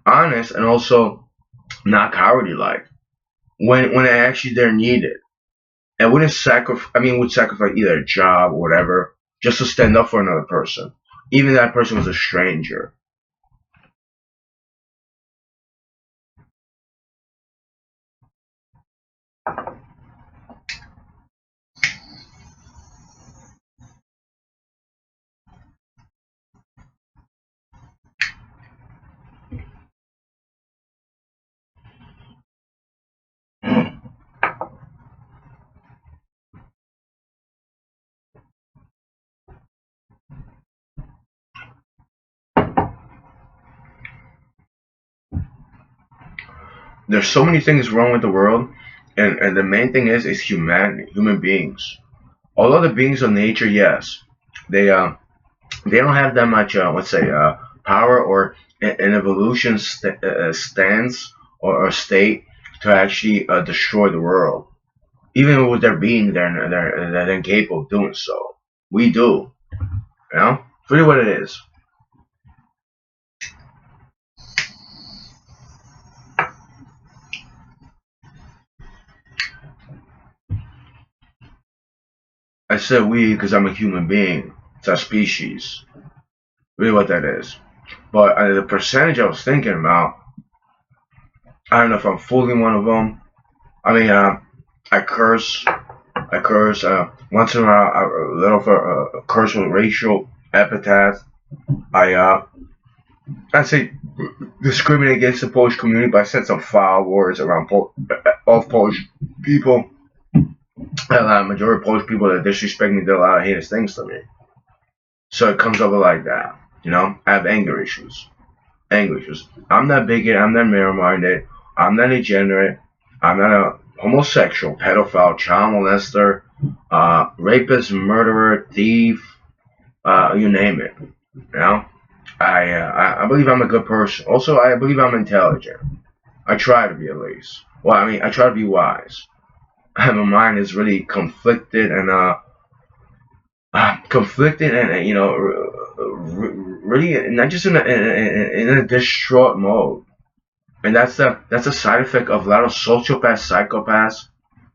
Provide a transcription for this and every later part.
honest, and also not cowardly like when actually they're needed. And wouldn't sacrifice. I mean, would sacrifice either a job or whatever just to stand up for another person, even that person was a stranger. There's so many things wrong with the world, and the main thing is humanity, human beings. All other beings of nature, yes, they they don't have that much let's say power or an evolution stance or state to actually destroy the world. Even with their being, they're incapable of doing so. We do, you know. It's really what it is. I said we because I'm a human being. It's a species. Really, what that is. But the percentage I was thinking about, I don't know if I'm fooling one of them. I mean, I curse. I curse. Once in a while, a little for curse with racial epithets. I I say discriminate against the Polish community, but I said some foul words around of Polish people. A lot of majority of Polish people that disrespect me do a lot of heinous things to me. So it comes over like that. You know, I have anger issues. Anger issues. I'm not bigot. I'm not narrow-minded. I'm not degenerate. I'm not a homosexual, pedophile, child molester, rapist, murderer, thief, you name it. You know, I believe I'm a good person. Also, I believe I'm intelligent. I try to be at least. Well, I mean, I try to be wise. My mind is really conflicted and conflicted and really not just in a distraught mode. And that's a side effect of a lot of sociopaths, psychopaths,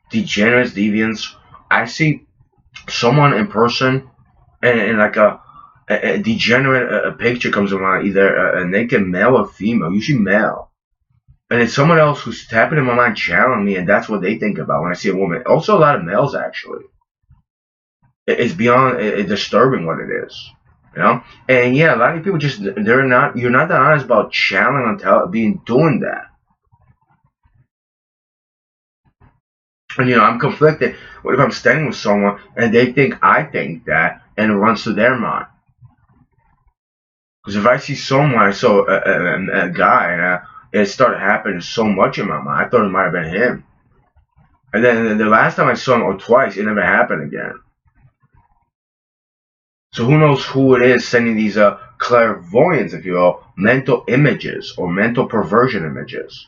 degenerates, deviants. I see someone in person and like a degenerate a picture comes around, either a naked male or female, usually male. And it's someone else who's tapping in my mind, channeling me, and that's what they think about when I see a woman. Also, a lot of males actually. It's beyond disturbing what it is, you know. And yeah, a lot of people just they're not. You're not that honest about channeling on being doing that. And I'm conflicted. What if I'm standing with someone and they think I think that, and it runs through their mind? Because if I see someone, I saw a guy, and it started happening so much in my mind, I thought it might have been him. And then the last time I saw him, or twice, it never happened again. So who knows who it is sending these clairvoyants, if you will, mental images or mental perversion images?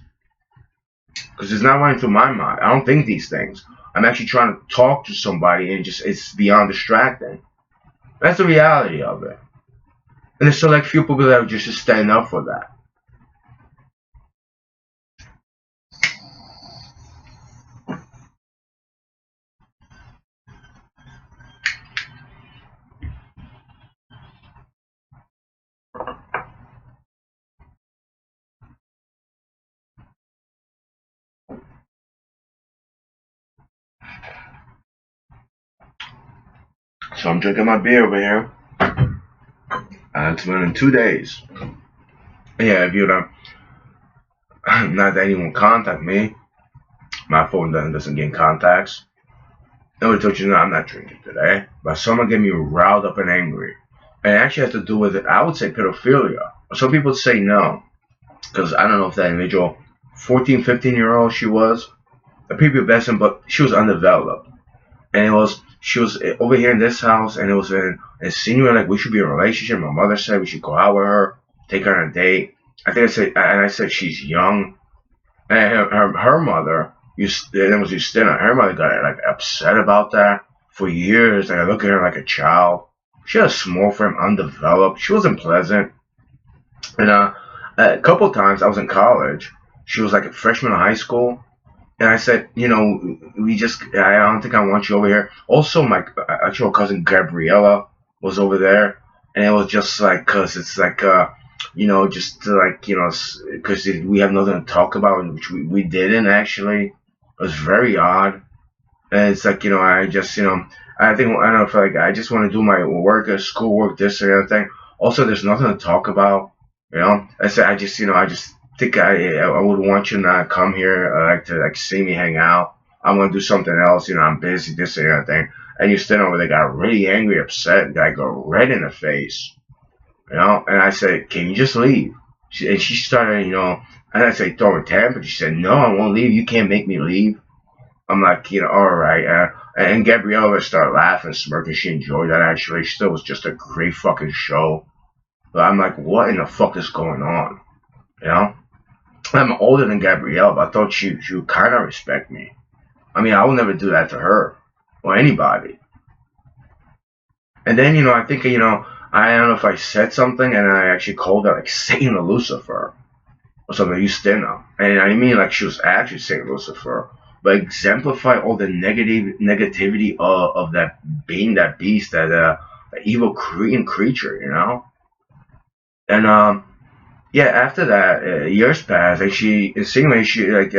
Because it's not running through my mind. I don't think these things. I'm actually trying to talk to somebody, and it's beyond distracting. That's the reality of it. And there's select few people that are just stand up for that. So I'm drinking my beer over here. It's been in 2 days. Yeah, if you don't, not that anyone contact me, my phone doesn't get contacts. Nobody told you, no, I'm not drinking today. But someone get me riled up and angry. And it actually has to do with, I would say, pedophilia. Some people say no. Because I don't know if that individual, 14, 15-year-old she was, a prepubescent, but she was undeveloped. And she was over here in this house, and it was insinuating like we should be in a relationship. My mother said we should go out with her, take her on a date. I said she's young. And her mother, it was Justina, her mother got like upset about that for years. And I look at her like a child. She had a small frame, undeveloped. She wasn't pleasant. And A couple times I was in college. She was like a freshman in high school. And I said, I don't think I want you over here. Also, my actual cousin Gabriella was over there. And it was just like, cause it's like, just like, cause we have nothing to talk about, which we didn't actually. It was very odd. And it's like, I just, I think, I don't know if like, I just want to do my work, schoolwork, this or the other thing. Also, there's nothing to talk about, I said, I just think I would want you to not come here, like to like see me hang out. I'm gonna do something else, I'm busy, this or the other thing. And you stand over there, got really angry, upset, guy go red in the face, and I said, can you just leave? And she started, and I said, throw a temper. She said, no, I won't leave. You can't make me leave. I'm like, all right. And Gabriella started laughing, smirking. She enjoyed that, actually. She thought it was just a great fucking show. But I'm like, what in the fuck is going on? You know? I'm older than Gabrielle, but I thought she would kind of respect me. I mean, I would never do that to her or anybody. And then, I think, I don't know if I said something and I actually called her like Satan or Lucifer or something. You still know. And I mean, like she was actually Satan Lucifer. But exemplify all the negativity of that being, that beast, that evil Korean creature, And yeah, after that, years passed, and she insinuated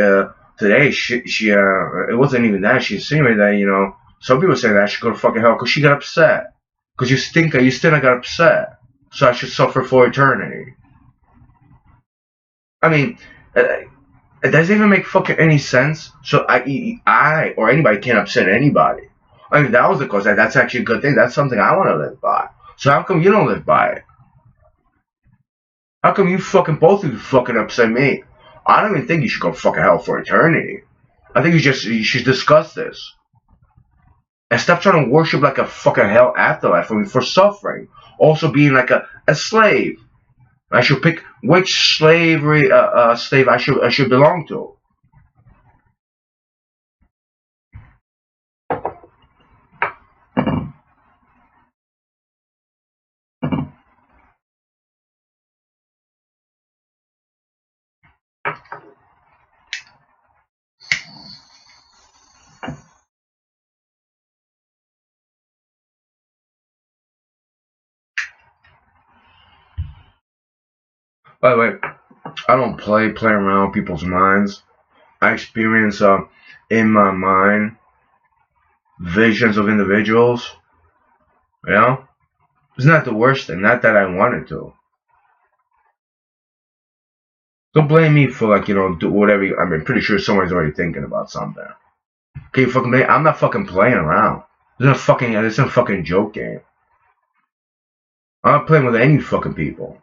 today she it wasn't even that, she insinuated that some people say that I should go to fucking hell because she got upset, because you stinker, you still got upset, so I should suffer for eternity. I mean. It doesn't even make fucking any sense. So I or anybody can't upset anybody. I mean, if that was the cause, that's actually a good thing. That's something I want to live by. So how come you don't live by it? How come you fucking both of you fucking upset me? I don't even think you should go fucking hell for eternity. I think you should discuss this. And stop trying to worship like a fucking hell afterlife for suffering. Also being like a slave. I should pick which slave I should belong to. By the way, I don't play around with people's minds. I experience in my mind visions of individuals. It's not the worst thing. Not that I wanted to. Don't blame me for do whatever. I mean, pretty sure someone's already thinking about something. Okay, fucking me. I'm not fucking playing around. This isn't a fucking joke game. I'm not playing with any fucking people.